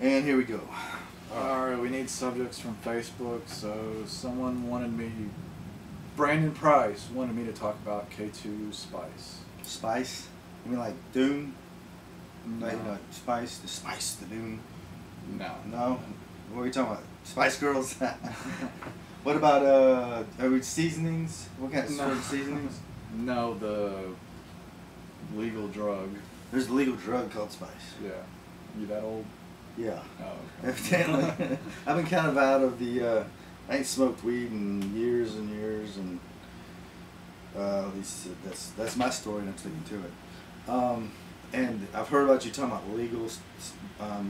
And here we go. Alright, we need subjects from Facebook, so someone wanted me, Brandon Price wanted me to talk about K2 Spice. Spice? You mean like Doom? No. Like, Spice, the Doom? No. No? What are we talking about? Spice Girls? What about, seasonings? What kind of certain seasonings? No, the legal drug. There's a legal drug called Spice. Yeah. You that old? Yeah. Oh, okay. Evidently. I've been kind of out of the, I ain't smoked weed in years and years, and at least that's my story, and I'm sticking to it. And I've heard about you talking about legal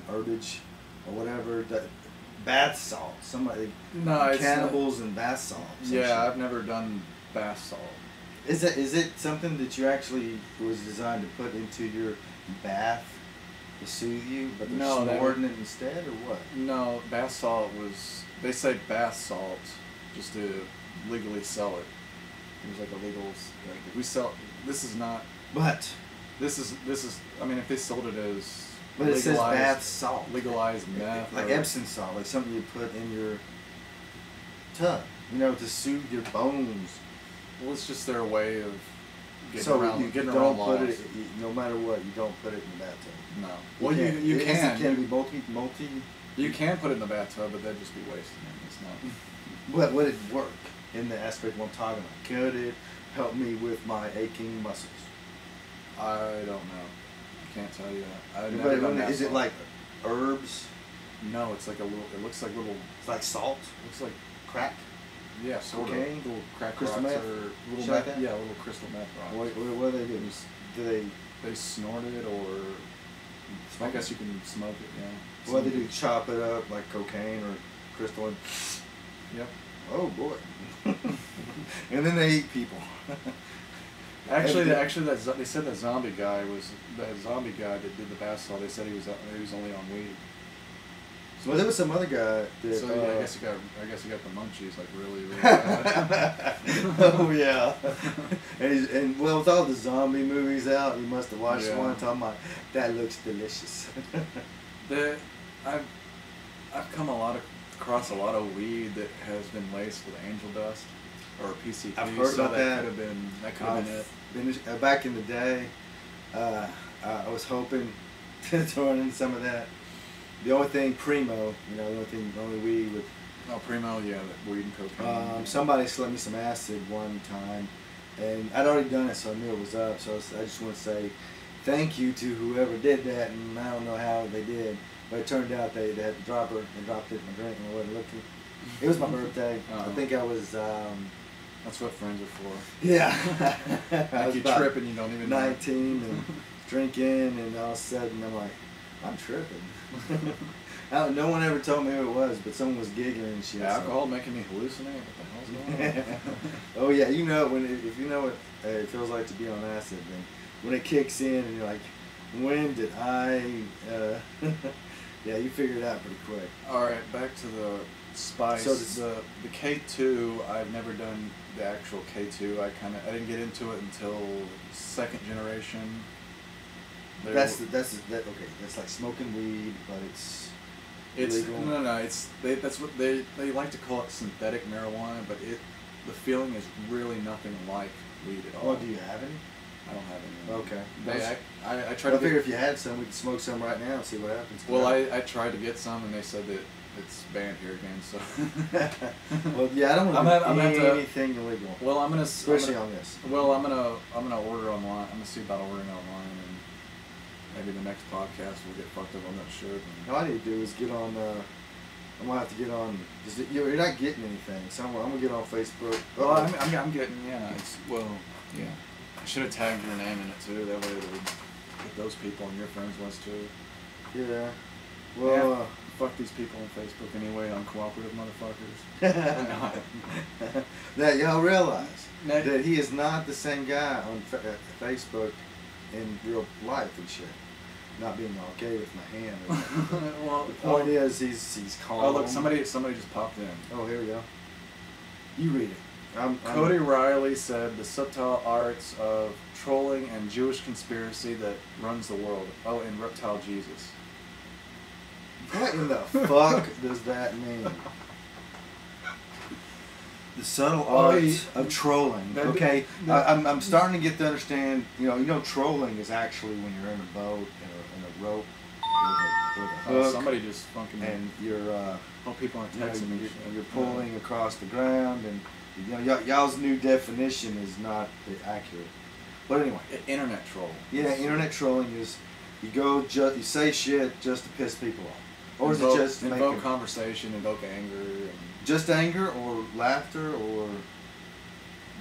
herbage or whatever, that bath salt. Somebody, No, cannibals and bath salt. Yeah, I've never done bath salt. Is it something that you actually was designed to put into your bath to soothe you, but they're snorting it instead, or what? No, bath salt was, they say bath salt just to legally sell it. It was like a legal, like if we sell, this is not, But this is, I mean if they sold it as But it says bath salt. Legalized meth. Like Epsom salt, like something you put in your tub, to soothe your bones. Well, it's just their way of getting So around, you getting don't around put laws. it, no matter what, you don't put it in the bathtub. No. Well, you can. It can be multi. You can put it in the bathtub, but that'd just be wasting it. It's not. But would it work in the aspect what I'm talking about? Could it help me with my aching muscles? I don't know. I can't tell you. I've But never done that is it salt. like herbs? No, it's like a little. It looks like little. It's like salt, Looks like crack. yeah, sort Cocaine? of little crack Crystal rocks meth? or little Shit like meth. that? Yeah, little crystal meth rocks. What do they do? Do they? They snort it, or I guess you can smoke it. Yeah. What do they do? Chop it up like cocaine or crystal? Yep. Oh boy. And then they eat people. Actually, they said that zombie guy that did the bath salt. They said he was only on weed. Well, there was some other guy that. So yeah, I guess he got the munchies like really bad. Oh yeah. And well, with all the zombie movies out, you must have watched one talking about that looks delicious. I've come across a lot of weed that has been laced with angel dust or PCP. I've heard about that. That could have been it. Back in the day, I was hoping to throw in some of that. The only thing, Primo, the only weed with. Oh, Primo, yeah, that weed and cocaine. Somebody slipped me some acid one time, and I'd already done it, so I knew it was up. So I just want to say thank you to whoever did that, and I don't know how they did, but it turned out they had to drop it in my drink, and I wasn't looking. It was my birthday. I think I was. That's what friends are for. Yeah. I was you trip and you don't even 19 and drinking, and all of a sudden I'm like, I'm tripping. No one ever told me who it was, but someone was giggling and shit. Alcohol making me hallucinate? What the hell's going on? Oh yeah, if you know what it feels like to be on acid, then when it kicks in and you're like, when did I? Yeah, you figure it out pretty quick. All right, back to the Spice. So the K2, I've never done the actual K2. I didn't get into it until second generation. That's like smoking weed, but it's illegal. No. That's what they like to call it synthetic marijuana, but the feeling is really nothing like weed at all. Well, do you have any? I don't have any. Okay. I tried to figure if you had some, we could smoke some right now and see what happens. Well, I tried to get some, and they said that it's banned here again. So. Well, yeah, I don't want to do anything illegal. Well, on this. Well, I'm gonna order online. I'm gonna see about ordering online, and maybe the next podcast we'll get fucked up on that shit. All I need to do is get on. I'm gonna have to get on. You're not getting anything, so I'm gonna get on Facebook. Well, I'm getting yeah. Yeah. I should have tagged your name in it too. That way it would get those people on your friends list too. Yeah. Well. Yeah, fuck these people on Facebook anyway. Uncooperative motherfuckers. Now y'all realize that he is not the same guy on Facebook in real life and shit. Not being okay with my hand. Well, the point is, he's calm. Oh look, somebody just popped in. Oh, here we go. You read it. Cody Riley said the subtle arts of trolling and Jewish conspiracy that runs the world. Oh, and Reptile Jesus. What? What in the fuck does that mean? The subtle art of trolling. Okay, I'm starting to get to understand. You know, trolling is actually when you're in a boat in a rope with a hook. Somebody just fucking and you're people aren't texting me. You're pulling across the ground, and you know y'all's new definition is not accurate. But anyway, internet troll. Yeah, internet trolling is you say shit just to piss people off, or is it just invoke conversation, invoke anger, and just anger or laughter or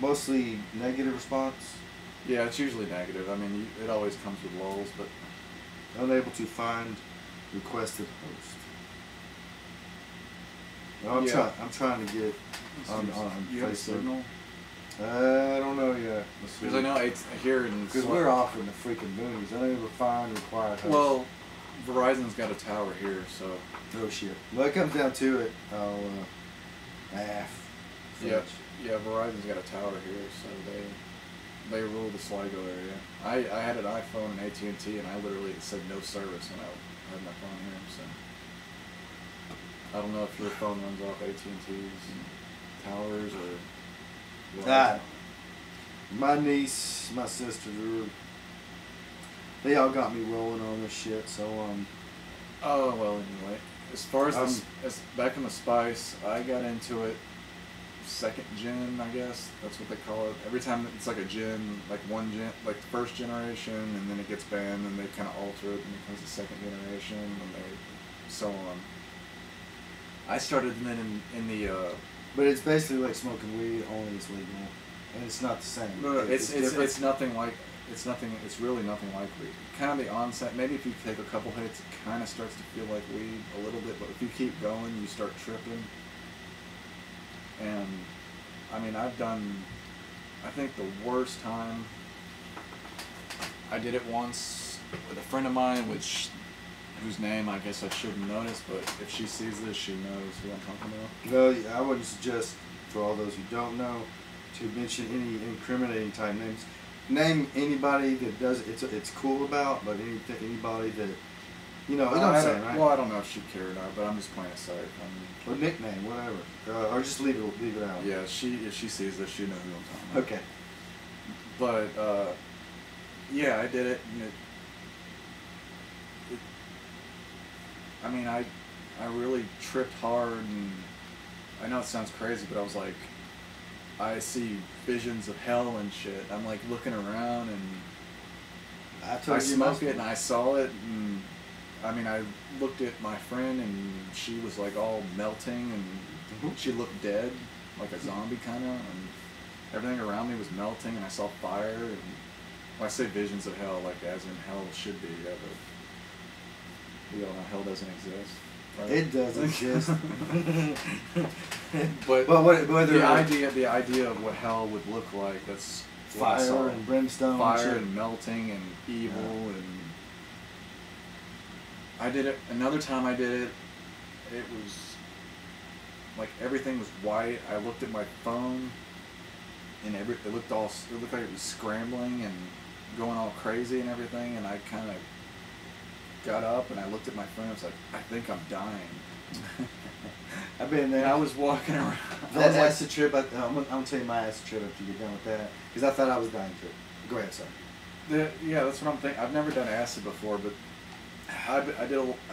mostly negative response? Yeah, it's usually negative. I mean, it always comes with lulls, but unable to find requested host. No, I'm trying to get on you have a signal? I don't know yet. Because I know here in... Because we're off in the freaking movies. Unable to find required host. Well, Verizon's got a tower here, so... Oh shit. Well, it comes down to it. I'll... Yeah, Verizon's got a tower here, so they rule the Sligo area. I had an iPhone and AT&T, and I literally said no service when I had my phone here, so... I don't know if your phone runs off AT&T's towers or... My niece, my sister, they all got me rolling on this shit, so, Oh, well, anyway. As far as back in the Spice, I got into it second gen, I guess. That's what they call it. Every time it's like a gen, like like the first generation, and then it gets banned, and they kind of alter it, and it becomes the second generation, and so on. I started then in the... But it's basically like smoking weed, only it's legal, and it's not the same. No, it's nothing like... It's really nothing like weed. Kind of the onset, maybe if you take a couple hits, it kind of starts to feel like weed a little bit, but if you keep going, you start tripping. And, I mean, I've done, I think the worst time, I did it once with a friend of mine, whose name I guess I shouldn't notice, but if she sees this, she knows who I'm talking about. Well, I wouldn't suggest, for all those who don't know, to mention any incriminating type names. Name anybody that does it's cool about, but anybody that you know what I'm saying, right? Well, I don't know if she'd care or not, but I'm just playing it safe. Or nickname, whatever, or just leave it out. Yeah, if she sees this, she knows who I'm talking about. Okay. But yeah, I did it. And I mean, I really tripped hard, and I know it sounds crazy, but I was like, I see visions of hell and shit. I'm like looking around, and I smoked it, and I saw it, and I mean, I looked at my friend, and she was like all melting, and she looked dead, like a zombie kind of, and everything around me was melting, and I saw fire, and when I say visions of hell, like as in hell should be, yeah, but we all know hell doesn't exist. Right? It does exist. but the idea of what hell would look like, that's fire and brimstone, fire and melting and evil, and I did it. Another time I did it, it was like everything was white. I looked at my phone, and it looked like it was scrambling and going all crazy and everything, and I kind of got up and I looked at my phone. I was like, I think I'm dying. I've been there. And I was walking around. That acid trip. I'm gonna tell you my acid trip after you're done with that, because I thought I was dying too. Go ahead, sir. Yeah, that's what I'm thinking. I've never done acid before, but I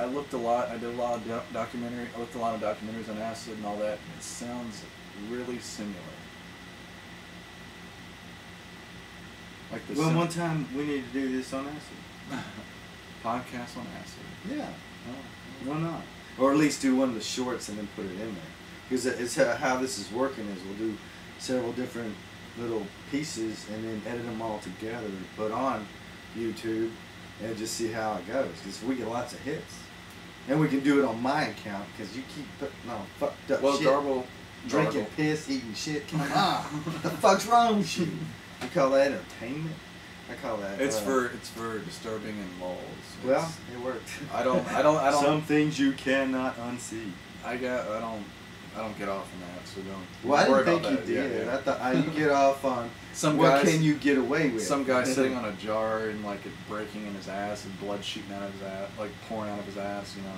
looked a lot. I did a lot of documentary. I looked a lot of documentaries on acid and all that. And it sounds really similar. Like the one time we need to do this on acid. Podcast on acid. Yeah. Oh, why not? Or at least do one of the shorts and then put it in there. Because it's how this is working is we'll do several different little pieces and then edit them all together and put on YouTube and just see how it goes. Because we get lots of hits. And we can do it on my account because you keep putting on fucked up shit. Drinking piss, eating shit. Come on. What the fuck's wrong with you? You call that entertainment? I call that. It's for disturbing and lulls. It worked. I don't. Some things you cannot unsee. I don't. don't get off on that, so don't. Well, I worry didn't think about you that. did. Yeah, yeah. I thought you get off on Some what guys, can you get away with. Some guy sitting on a jar and like it breaking in his ass and blood shooting out of his ass, like pouring out of his ass. You know,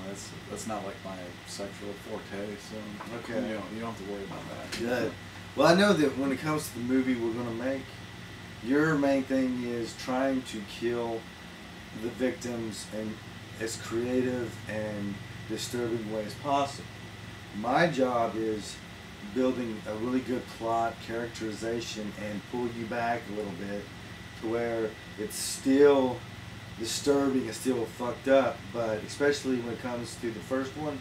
that's not like my sexual forte. So okay, you don't have to worry about that. Good. Well, I know that when it comes to the movie we're gonna make, your main thing is trying to kill the victims in as creative and disturbing way as possible. My job is building a really good plot, characterization, and pull you back a little bit to where it's still disturbing and still fucked up, but especially when it comes to the first one,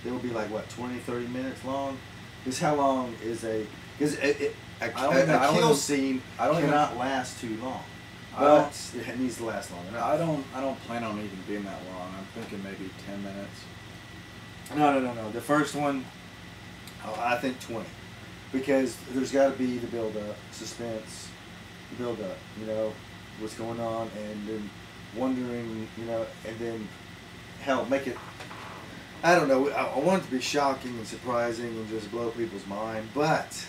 it will be like, what, 20, 30 minutes long? Because how long is a kill scene cannot last too long. But it needs to last long enough. I don't plan on even being that long. I'm thinking maybe 10 minutes. No. The first one, I think 20. Because there's got to be the build-up, suspense, build-up, you know, what's going on, and then wondering, you know, and then, hell, make it, I don't know, I want it to be shocking and surprising and just blow people's mind, but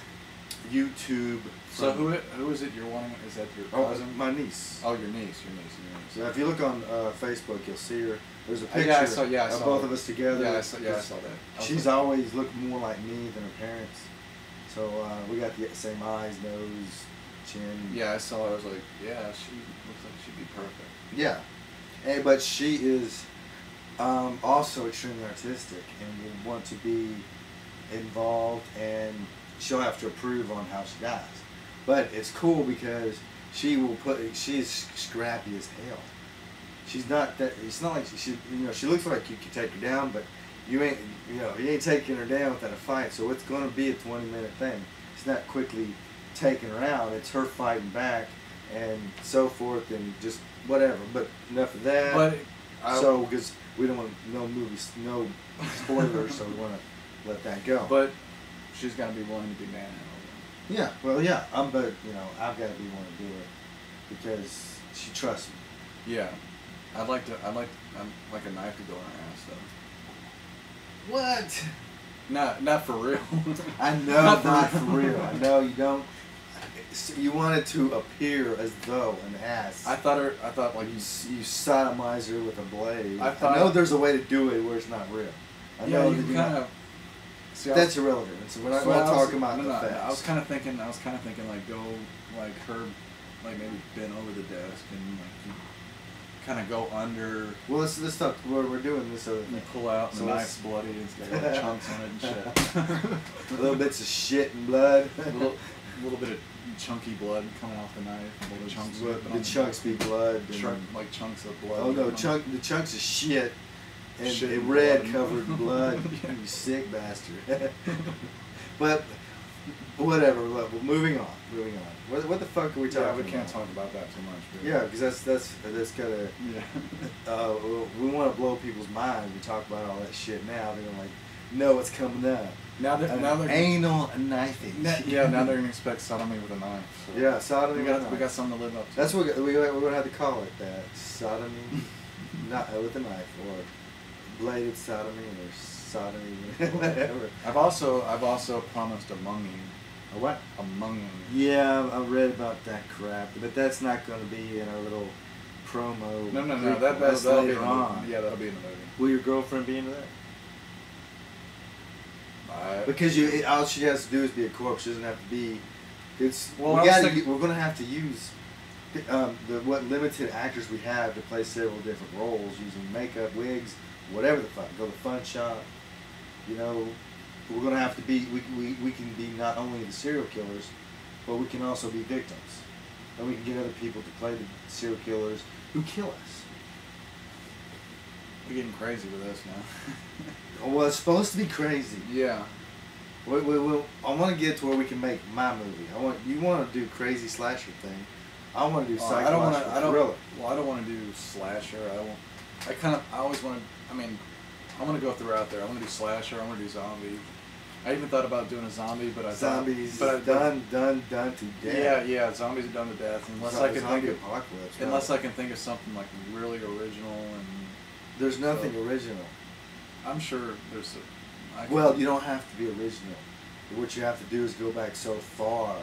YouTube. So who is it you're wanting? Is that your cousin? My niece. Oh, your niece. So if you look on Facebook, you'll see her. There's a picture I saw of both of us together. Yeah, I saw that. She's always looked more like me than her parents. So we got the same eyes, nose, chin. Yeah, I saw her. I was like, yeah, she looks like she'd be perfect. Yeah, but she is also extremely artistic and will want to be involved, and she'll have to approve on how she does. But it's cool because she's scrappy as hell. She's not that. It's not like she looks like you can take her down, but you ain't taking her down without a fight. So it's going to be a 20-minute thing. It's not quickly taking her out. It's her fighting back and so forth and just whatever. But enough of that. But because we don't want no spoilers, so we want to let that go. But she's got to be willing to be manhandled. Yeah, well, yeah, I've got to be willing to do it because she trusts me. Yeah, I'd like a knife to go in her ass though. What? Not for real. I know, not for real. I know you don't. You want it to appear as though an ass. I thought like you sodomize her with a blade. I know there's a way to do it where it's not real. I know you kind of. See, that's irrelevant. So we're not going to talk about the facts. I was kind of thinking like go like her, like maybe bend over the desk and like you kind of go under. Well, let's talk. We're doing this other thing. You pull out and the knife's bloody and it's got little chunks on it and shit. Little bits of shit and blood. A little bit of chunky blood coming off the knife. Little chunks. The chunks be blood. Like chunks of blood. Oh no, the chunks of shit. And red covered blood. Yeah. You sick bastard. But whatever. Moving on. What the fuck are we talking about? We can't talk about that too much. Really. Yeah, because that's kind of. Yeah. We want to blow people's minds. We talk about all that shit now. They're like, know what's coming up. Now they're anal knifing. Now they're gonna expect sodomy with a knife. So yeah, sodomy. We got something to live up to. That's what we're gonna have to call it. That sodomy, not with a knife or bladed sodomy or sodomy, whatever. I've also promised a munging. A what? A munging. Yeah, I read about that crap, but that's not going to be in our little promo. No. That'll be on. Yeah, that'll be in the movie. Will your girlfriend be into that? Because all she has to do is be a corpse. She doesn't have to be. We're going to have to use what limited actors we have to play several different roles using makeup, wigs, whatever the fuck. Go to the fun shop. You know, we're going to have to be. We can be not only the serial killers, but we can also be victims, and we can get other people to play the serial killers who kill us. We're getting crazy with this now. Well, it's supposed to be crazy. Yeah. I want to get to where we can make my movie. You want to do crazy slasher thing. I want to do psychological thriller. Well, I don't want to do slasher. I always want to. I mean, I'm gonna go throughout there. I want to do slasher. I want to do zombie. I even thought about doing a zombie, but zombies done to death. Yeah. Zombies are done to death. Unless I can think of something like really original and. There's nothing original. I'm sure there's Well, you don't have to be original. What you have to do is go back so far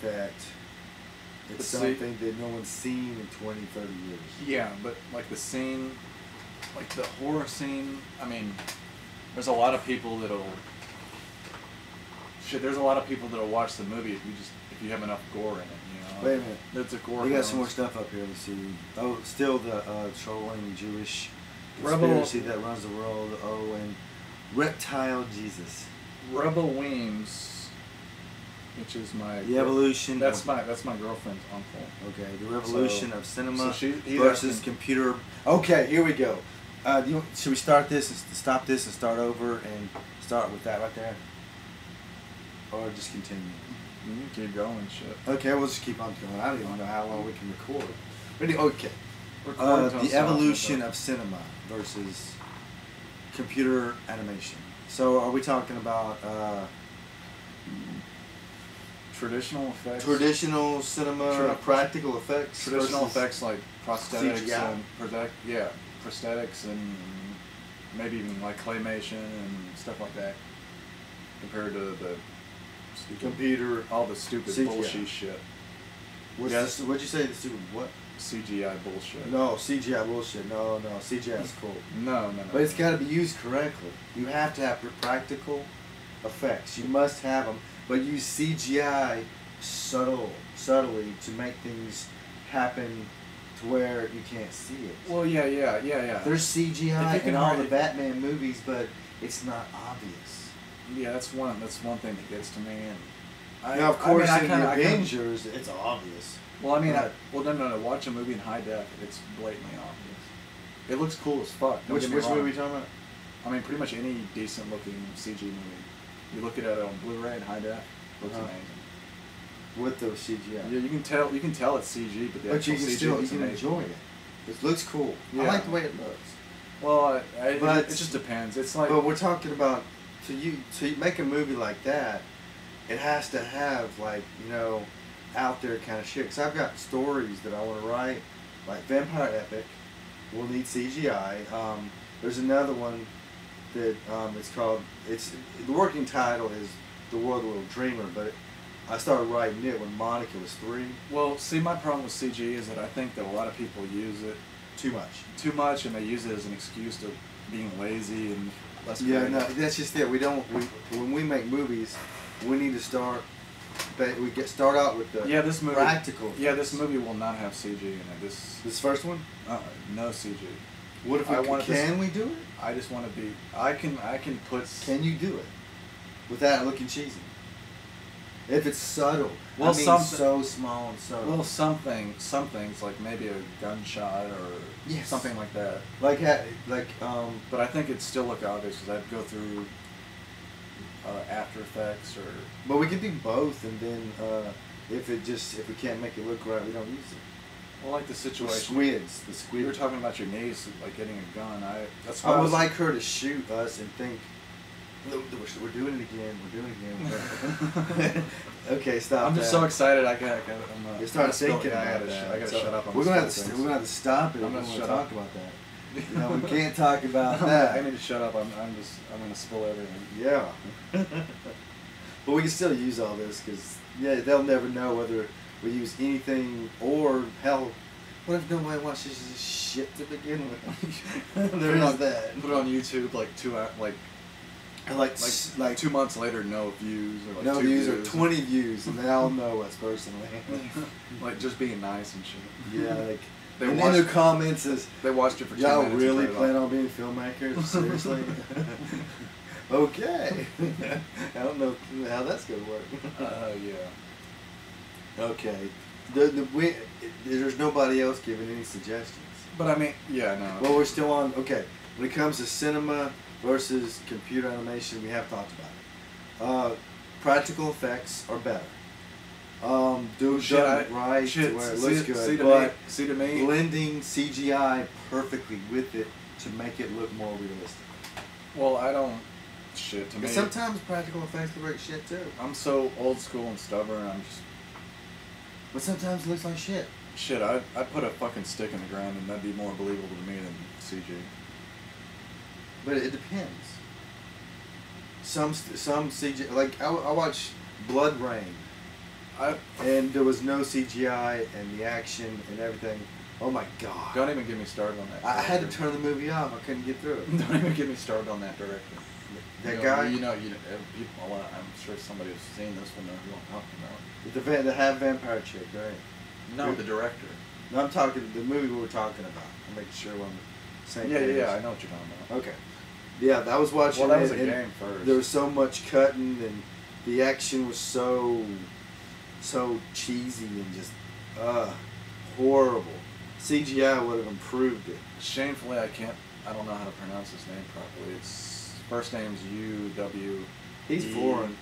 that it's something that no one's seen in 20, 30 years. Yeah, but like the scene, like the horror scene, I mean, there's a lot of people that'll... Shit, there's a lot of people that'll watch the movie if you have enough gore in it, you know? Wait a minute. That's a gore. We got some more stuff up here. Let's see. Oh, still the trolling Jewish Rebel conspiracy that runs the world. Oh, and Reptile Jesus. Rebel Weems, which is the evolution. That's my girlfriend's uncle. Okay, the revolution of cinema he's versus computer. Okay, here we go. Should we start this and stop this and start over and start with that right there, or just continue? You can keep going, shit. Okay, we'll just keep on going. I don't even know how long we can record. Okay. The evolution of cinema versus computer animation. So are we talking about traditional effects? Traditional cinema, practical effects. Traditional effects like prosthetics CGI. and prosthetics and maybe even like claymation and stuff like that, compared to the computer, all the stupid CGI. bullshit shit. What'd you say? The stupid what? CGI bullshit. No, CGI bullshit. No, CGI is cool. No. But it's got to be used correctly. You have to have practical effects. You must have them. But use CGI subtly to make things happen to where you can't see it. Well, yeah. There's CGI in all the Batman movies, but it's not obvious. Yeah, that's one thing that gets to me. And now, of course, in the Avengers, it's obvious. Well, I mean, no. Watch a movie in high def. It's blatantly obvious. It looks cool as fuck. Which movie are we talking about? I mean, pretty much any decent looking CG movie. You look at it on Blu-ray in high def. Looks amazing. With the CGI. Yeah, you can tell it's CG, but the actual CG looks amazing. Enjoy it. It looks cool. Yeah. I like the way it looks. Well, it just depends. It's like. But we're talking about to make a movie like that, it has to have out there kind of shit. Cause I've got stories that I want to write, like Vampire Epic. We'll need CGI. There's another one that it's called. The working title is The World of a Little Dreamer, but I started writing it when Monica was 3. Well, see, my problem with CG is that I think that a lot of people use it too much, and they use it as an excuse to being lazy and less. Yeah, no, that's just it. When we make movies, we need to start out with the this movie, practical. Yeah, this movie will not have CG in it. This first one? No CG. What if we do it? I just want to be. I can put. Can you do it without looking cheesy? If it's subtle, well, so small and subtle. Well, some things like maybe a gunshot or something like that. But I think it'd still look obvious because I'd go through After Effects or. But we can do both, and then if we can't make it look right, we don't use it. Well, like the situation. The squids. You were talking about your niece, like getting a gun. I would like her to shoot us and think, we're doing it again. Okay, stop. I'm just so excited. You start thinking about that. I gotta shut up. We're gonna have to stop it. I'm gonna talk about that. We can't talk about that. I need to shut up. I'm gonna spill everything. Yeah. But we can still use all this because they'll never know whether we use anything or hell. What if nobody watches this shit to begin with? There is that. Put it on YouTube like 2 months later, no views or no views or 20 views, and they all know us personally. Like just being nice and shit. Yeah, and in their comments is they watched it for 2 y'all minutes. Really plan on being filmmakers? Seriously? Okay. I don't know how that's gonna work. Yeah. Okay. There's nobody else giving any suggestions. But I mean, no. Well, we're still on. Okay. When it comes to cinema versus computer animation, we have talked about it. Practical effects are better. Do it right to where it looks good, see to me, blending CGI perfectly with it to make it look more realistic. Well, I don't. Shit to me. Sometimes practical effects look like shit too. I'm so old school and stubborn. But sometimes it looks like shit. Shit, I'd put a fucking stick in the ground and that'd be more believable to me than CG. But it depends. some CGI. Like I watched Blood Rain, I and there was no CGI, and the action and everything. Oh my god! Don't even get me started on that. I had to turn the movie off. I couldn't get through it. Don't even get me started on that director. That guy. People. Well, I'm sure somebody who's seen this will know who I'm talking about. The half vampire chick, right? No, the director. No, I'm talking the movie we were talking about. I'm making sure we're on the same page. Yeah. I know what you're talking about. Okay. Yeah, I was watching. Well, that was it, a game first. There was so much cutting, and the action was so cheesy and just horrible. CGI would have improved it. Shamefully, I don't know how to pronounce his name properly. Its first name's U-W. He's foreign.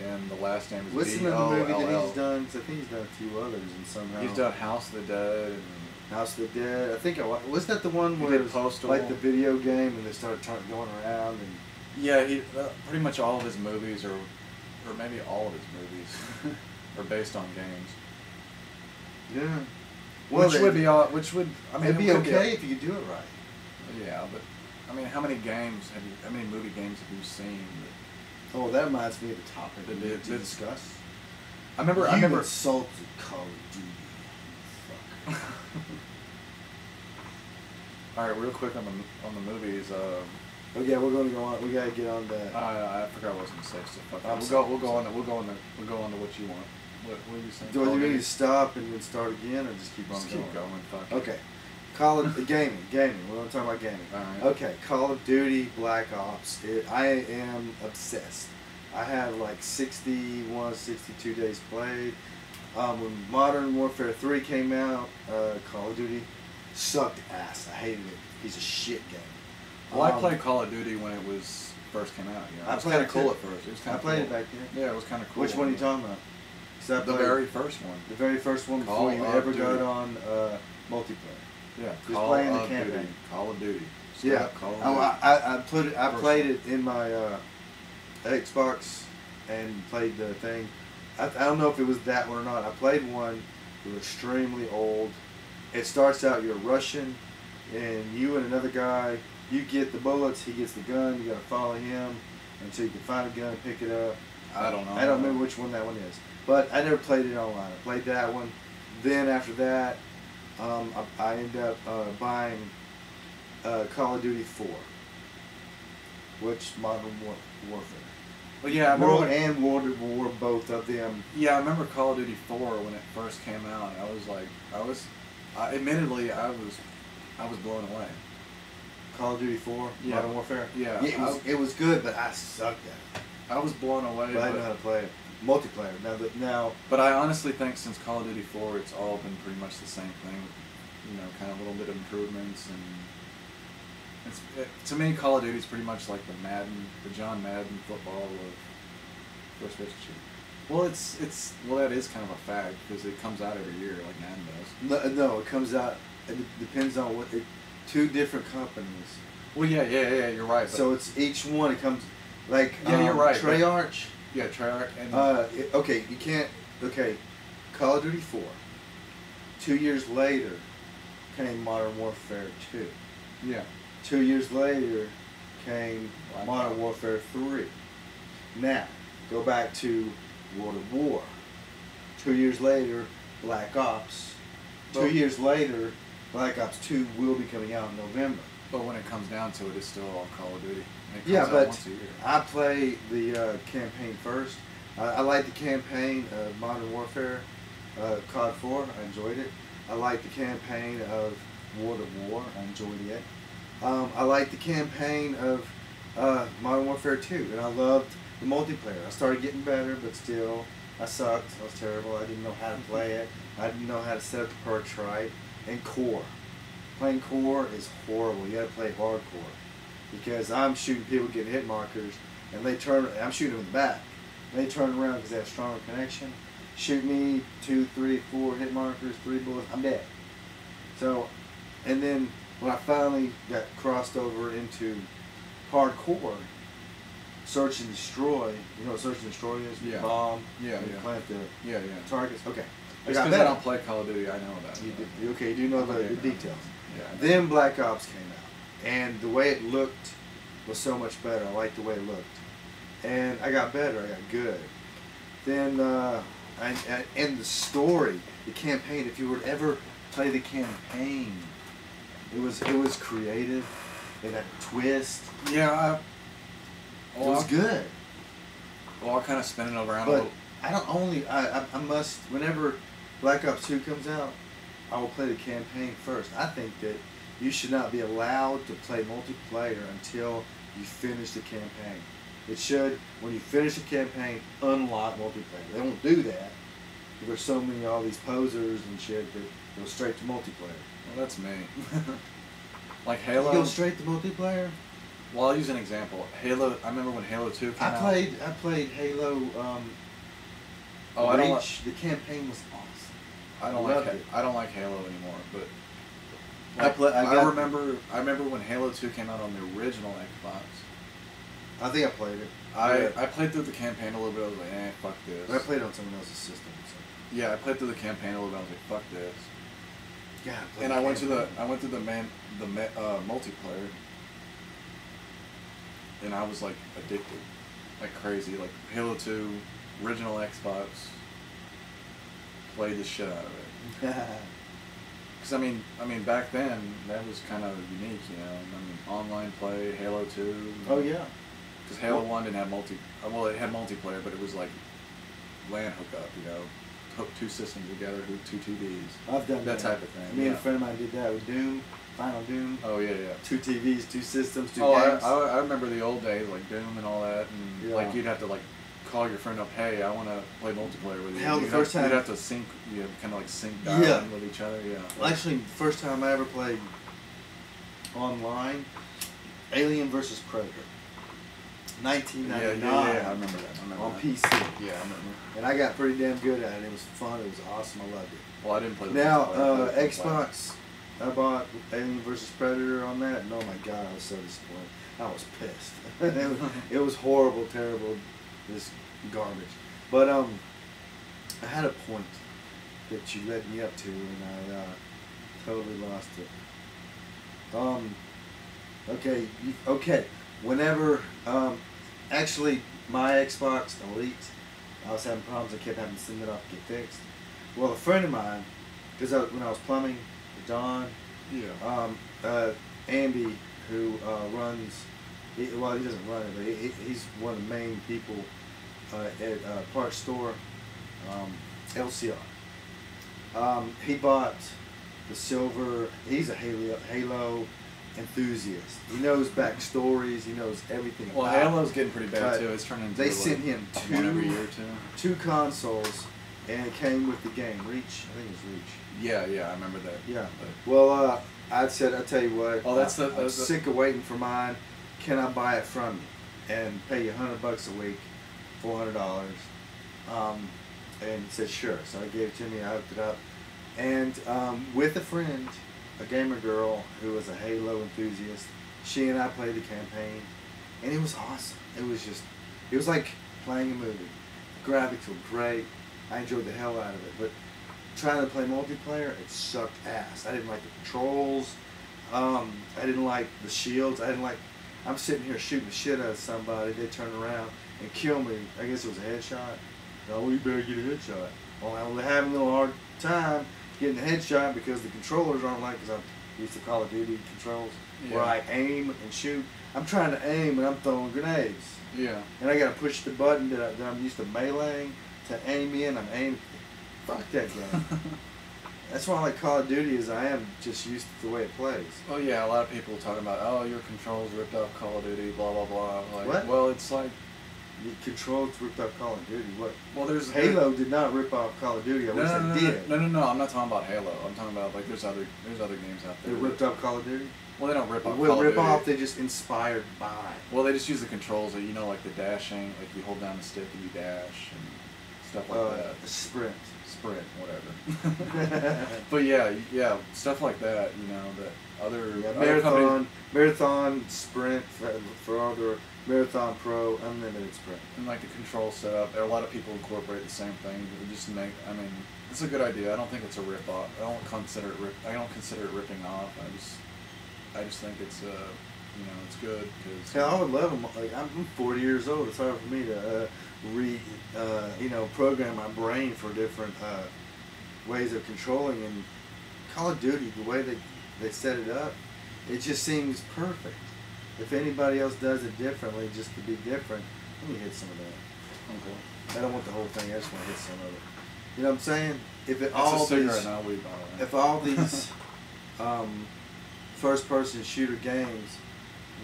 And the last name is What's B-O-L-L. another movie that he's done? 'Cause I think he's done a few others, and somehow he's done House of the Dead. And House of the Dead. I think was that the one he where did it was Postal. like the video game, and they started going around and. Yeah, he pretty much all of his movies or maybe all of his movies are based on games. Yeah. Well, which would I mean it'd be okay if you could do it right. Yeah, but I mean, how many movie games have you seen? Oh, that reminds me of the topic we need to discuss. I remember insulted Call of Duty. Fuck. All right, real quick on the movies. Oh yeah, we're gonna go on. We gotta get on that. I forgot what I was gonna say. So fuck. We'll go on to what you want. What are you saying? Do we need to stop and then start again, or just keep on going? Keep going. Fuck. Okay. Call of gaming. We're gonna talk about gaming. All right. Okay. Call of Duty, Black Ops. I am obsessed. I have like 61, 62 days played. When Modern Warfare 3 came out, Call of Duty sucked ass. I hated it. Piece of shit game. Well, I played Call of Duty when it was first came out. You know? It was kind of cool at first. It was kind of played it back then. Yeah, it was kind of cool. Which one are you talking about? The very first one. The very first one before you ever got on multiplayer. Yeah, just playing the campaign. Call of Duty. Yeah, I played it in my Xbox and played the thing. I don't know if it was that one or not. I played one. It was extremely old. It starts out you're Russian, and you and another guy. You get the bullets. He gets the gun. You gotta follow him until you can find a gun, pick it up. I don't know. I don't remember which one that one is. But I never played it online. I played that one. Then after that, I ended up buying Call of Duty 4, which Modern Warfare. Well, yeah, I remember World and World at War, both of them. Yeah, I remember Call of Duty 4 when it first came out. Admittedly, I was blown away. Call of Duty 4, yeah. Modern Warfare. Yeah, it was good, but I sucked at it. I was blown away. But I know how to play it. Multiplayer now. But I honestly think since Call of Duty 4, it's all been pretty much the same thing. You know, kind of a little bit of improvements, and to me, Call of Duty is pretty much like the John Madden football of first-person shooter. Well, that is kind of a fact because it comes out every year like Madden does. No, it comes out. It depends on what. Two different companies. Well, yeah, you're right. So it's each one. It comes like you're right. Treyarch. Yeah, Treyarch. And okay, you can't. Okay, Call of Duty 4. 2 years later, came Modern Warfare 2. Yeah. 2 years later, came Modern Warfare 3. Now, go back to World at War. 2 years later, Black Ops. 2 years later, Black Ops 2 will be coming out in November. But when it comes down to it, it's still all Call of Duty. Yeah, but I play the campaign first. I like the campaign of Modern Warfare, COD 4. I enjoyed it. I like the campaign of World at War. I enjoyed it. I like the campaign of Modern Warfare 2, and I loved the multiplayer. I started getting better, but still, I sucked. I was terrible. I didn't know how to play it. I didn't know how to set up the perks right. And core. Playing core is horrible. You got to play hardcore. Because I'm shooting people getting hit markers, and I'm shooting them in the back. And they turn around because they have stronger connection. Shoot me 2, 3, 4 hit markers, 3 bullets, I'm dead. So, and then when I finally got crossed over into hardcore, search and destroy. You know what search and destroy is? Yeah. Bomb. Yeah. You plant the targets. Okay. Just because I don't play Call of Duty, I know that. You do know the details. Yeah. Then Black Ops came out, and the way it looked was so much better. I liked the way it looked. and I got better. I got good. Then and the story, the campaign. If you were to ever play the campaign, it was creative. It had a twist. Yeah, It was good. Well, I'll kind of spin it around a But little. I don't only I must whenever Black Ops 2 comes out, I will play the campaign first. I think that you should not be allowed to play multiplayer until you finish the campaign. It should, when you finish the campaign, unlock multiplayer. They won't do that. There's so many all these posers and shit that go straight to multiplayer. Well, that's me. Like Halo. You go straight to multiplayer? Well, I'll use an example. Halo. I remember when Halo 2 came out. I played Halo. I don't Reach. The campaign was awesome. I don't like Halo anymore, but I remember when Halo 2 came out on the original Xbox. I think I played it. I played through the campaign a little bit. I was like, fuck this. But I played it on someone else's system. So. Yeah, I played through the campaign a little bit. I was like, fuck this. Yeah. And I went through the multiplayer, and I was like addicted, like crazy. Like Halo 2, original Xbox. Played the shit out of it. Because I mean, back then that was kind of unique, you know. I mean, online play, Halo 2. Oh yeah. Because Halo 1 didn't have well, it had multiplayer, but it was like LAN hookup, you know, hook two systems together, hook two TVs. I've done that type of thing. Me and a friend of mine did that with Doom, Final Doom. Oh yeah. 2 TVs, 2 systems, 2 games. games. I remember the old days, like Doom and all that, and like you'd have to like call your friend up, hey, I want to play multiplayer with you. Hell, the first time you'd have to sync, kind of like sync dialing with each other. Yeah. Well, actually, the first time I ever played online, Alien vs. Predator, 1999. Yeah, I remember that. On PC. Yeah, I remember. And I got pretty damn good at it. It was fun. It was awesome. I loved it. Well, I didn't play the Now, Xbox, I bought Alien vs. Predator on that, and oh my god, I was so disappointed. I was pissed. It was horrible, terrible, this garbage. But I had a point that you led me up to, and I totally lost it. Okay. Whenever, actually, my Xbox Elite, I was having problems. I kept having to send it off to get fixed. Well, a friend of mine, because when I was plumbing for Don, Andy, who runs, he doesn't run it, but he's one of the main people at a parts store, LCR. He bought the silver. He's a Halo enthusiast. He knows backstories. He knows everything about it. Well, Halo's getting pretty bad too. It's turning into they sent him one every year or two consoles, and it came with the game Reach. I think it was Reach. Yeah, I remember that. Yeah. Well, I tell you what. Oh, I'm sick of waiting for mine. Can I buy it from you and pay you $100 a week, $400? And he said sure. So I gave it to me. I hooked it up, and with a friend, a gamer girl who was a Halo enthusiast. She and I played the campaign, and it was awesome. It was like playing a movie. The graphics were great. I enjoyed the hell out of it. But trying to play multiplayer, it sucked ass. I didn't like the controls. I didn't like the shields. I'm sitting here shooting the shit out of somebody. They turn around and kill me. I guess it was a headshot. Oh, you better get a headshot. Well, I was having a little hard time getting a headshot because the controllers aren't like, because I used to Call of Duty controls, where I aim and shoot. I'm trying to aim and I'm throwing grenades. Yeah. And I got to push the button that I'm used to meleeing to aim in. I'm aiming. Fuck that game. That's why I like Call of Duty, is I am just used to the way it plays. Oh yeah, a lot of people talking about, oh, your controls ripped off Call of Duty, blah blah blah. Like, what? Well, it's like the controls ripped off Call of Duty. What? Well, Halo did not rip off Call of Duty. I wish they did. No. I'm not talking about Halo. I'm talking about like there's other games out there. They ripped off Call of Duty. Well, they don't rip off. Call of Duty. Off. They just inspired by. Well, they just use the controls, that, you know, like the dashing, like you hold down the stick and you dash and stuff like that. Sprint, whatever. But yeah, stuff like that. You know, that other marathon sprint for other Marathon Pro, unlimited sprint. And like the control setup, a lot of people incorporate the same thing. It's a good idea. I don't think it's a rip off. I don't consider it ripping off. I just think it's you know, it's good because. Yeah, I would love them. Like I'm 40 years old. It's hard for me to program my brain for different ways of controlling. And Call of Duty, the way they set it up, it just seems perfect. If anybody else does it differently, just to be different, let me hit some of that. Okay. I don't want the whole thing. I just want to hit some of it. You know what I'm saying? If all these first-person shooter games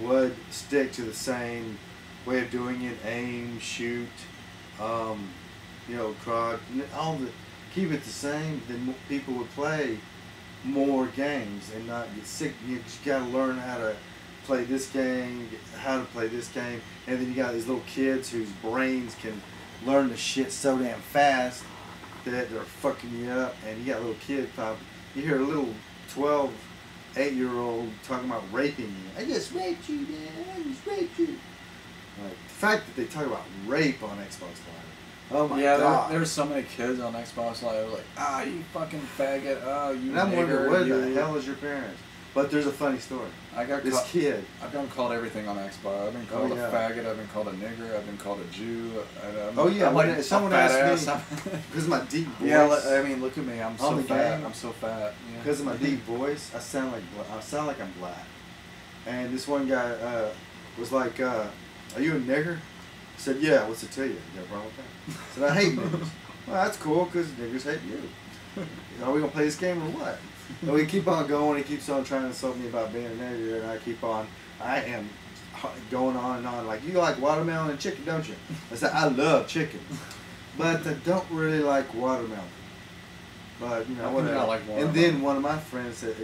would stick to the same way of doing it, aim, shoot, CROC, keep it the same, then people would play more games and not get sick. You just got to learn how to play this game, how to play this game, and then you got these little kids whose brains can learn the shit so damn fast that they're fucking you up. And you got little kids you hear a little 8-year-old talking about raping you. I just raped you, man. I just raped you. Like the fact that they talk about rape on Xbox Live. Oh my god. There's so many kids on Xbox Live like, you fucking faggot, you and I'm nigger, wondering, what the hell is your parents? But there's a funny story. I've gotten called everything on Xbox. I've been called a faggot. I've been called a nigger. I've been called a Jew. Someone asked me because of my deep voice. Yeah, I mean, look at me. I'm so fat. I'm so fat. Because of my deep voice, I sound like I'm black. And this one guy was like, "Are you a nigger?" I said, "Yeah." What's it to you? You got a problem with that? I said, "I hate niggers." Well, that's cool because niggers hate you. Are we gonna play this game or what? And we keep on going. He keeps on trying to insult me about being a nigger, and I am going on and on. Like, you like watermelon and chicken, don't you? I said, I love chicken, but I don't really like watermelon. But, whatever. Like watermelon. And then one of my friends said,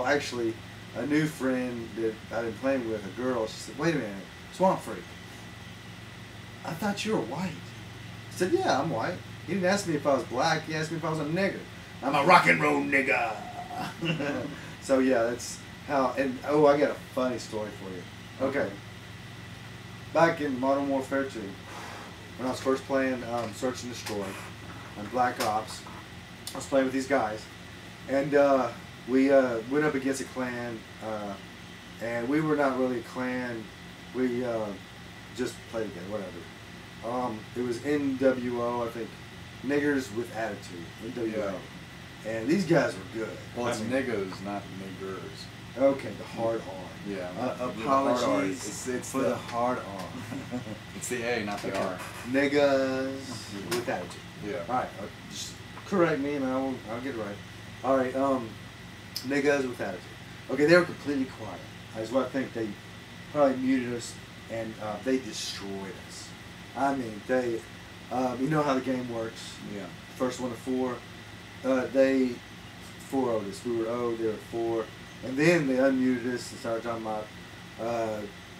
actually, a new friend that I've been playing with, a girl, she said, "Wait a minute, SwampFreak, I thought you were white." I said, "Yeah, I'm white." He didn't ask me if I was black. He asked me if I was a nigger. I'm a rock and roll nigga. So yeah, that's how. And I got a funny story for you. Okay. Back in Modern Warfare 2, when I was first playing Search and Destroy on Black Ops, I was playing with these guys, and we went up against a clan, and we were not really a clan. We just played together, whatever. It was NWO, I think. Niggers with Attitude, NWO. Yeah. And these guys were good. Well, it's niggas, not niggers. Okay, the hard R. Yeah. Apologies it's for the hard R. It's the A, not the R. Niggas with attitude. Yeah. All right. Just correct me, and I'll get it right. All right. Niggas with attitude. Okay, they were completely quiet. That's what I think. They probably muted us, and they destroyed us. I mean, they. You know how the game works. Yeah. First one to 4. They 4-0'd us. We were 0, they were 4. And then they unmuted us and started talking about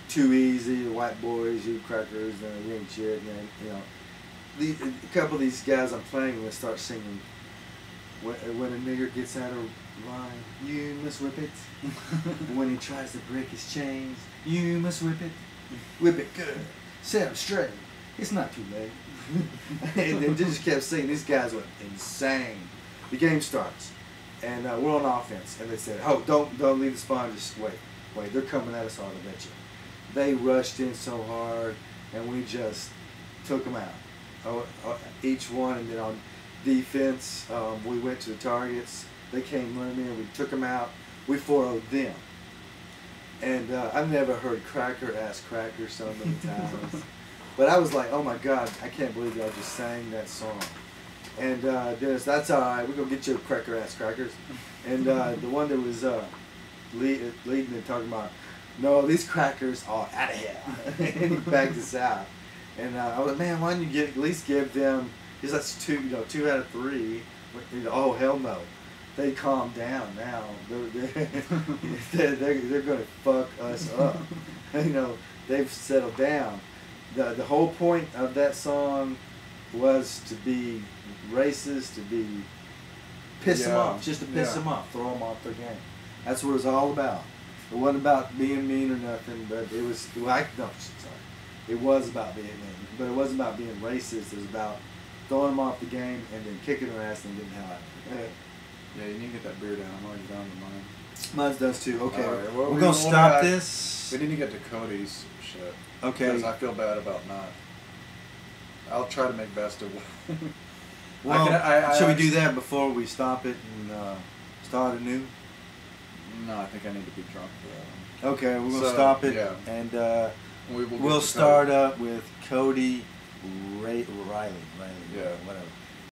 too easy, the white boys, you crackers, and we ain't shit. And, a couple of these guys I'm playing with start singing, when a nigger gets out of line, you must whip it. When he tries to break his chains, you must whip it. Whip it good. Set him straight. It's not too late. And they just kept singing. These guys went insane. The game starts, and we're on offense. And they said, "Oh, don't leave the spawn. Just wait. They're coming at us hard. I bet you." They rushed in so hard, and we just took them out. Each one, and then on defense, we went to the targets. They came running in. We took them out. We 4-0'd them. And I've never heard cracker ass cracker so many times. But I was like, oh my God, I can't believe y'all just sang that song. And Dennis, that's all right. We're going to get you cracker ass crackers. And the one that was leading and talking about, no, these crackers are out of here. And he bagged us out. And I was like, man, why don't you at least give them, because that's 2 out of 3. Oh, hell no. They calm down now. They're going to fuck us up. They've settled down. The whole point of that song was to be racist, to be piss them off, just to piss them off, throw them off their game. That's what it was all about. It wasn't about being mean or nothing, but it was it was about being mean, but it wasn't about being racist. It was about throwing them off the game and then kicking their ass and getting the hell out of it. Yeah, you need to get that beer down. I'm already down with mine. Mine does too. Okay, Alright, well, we're gonna stop this. We need to get to Cody's shit. Okay. Because I feel bad about not. I'll try to make best of. Well, should we do that before we stop it and start anew? No, I think I need to be drunk for that one. Okay, we're gonna stop it, yeah. and we'll start up with Cody Riley, yeah, whatever.